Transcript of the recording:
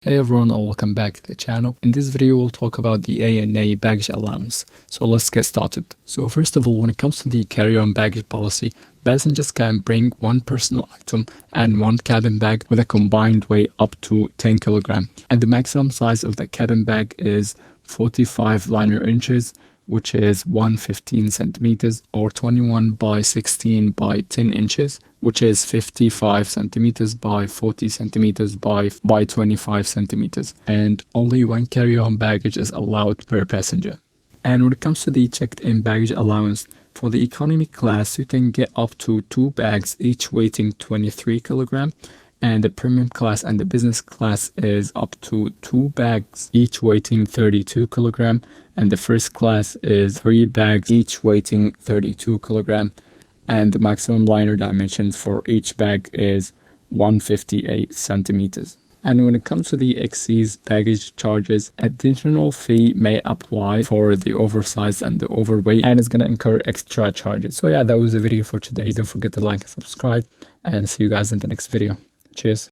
Hey everyone, and welcome back to the channel. In this video, we'll talk about the ANA Baggage Allowance. So let's get started. So first of all, when it comes to the carry-on baggage policy, passengers can bring one personal item and one cabin bag with a combined weight up to 10 kilograms. And the maximum size of the cabin bag is 45 linear inches, which is 115 centimeters, or 21 by 16 by 10 inches, which is 55 centimeters by 40 centimeters by 25 centimeters. And only one carry-on baggage is allowed per passenger. And when it comes to the checked-in baggage allowance, for the economy class, you can get up to 2 bags, each weighing 23 kilograms. And the premium class and the business class is up to 2 bags, each weighing 32 kilograms. And the first class is 3 bags, each weighing 32 kilograms. And the maximum liner dimensions for each bag is 158 centimeters. And when it comes to the excess baggage charges, additional fee may apply for the oversized and the overweight, and it's going to incur extra charges. So yeah, that was the video for today. Don't forget to like and subscribe, and see you guys in the next video. Cheers.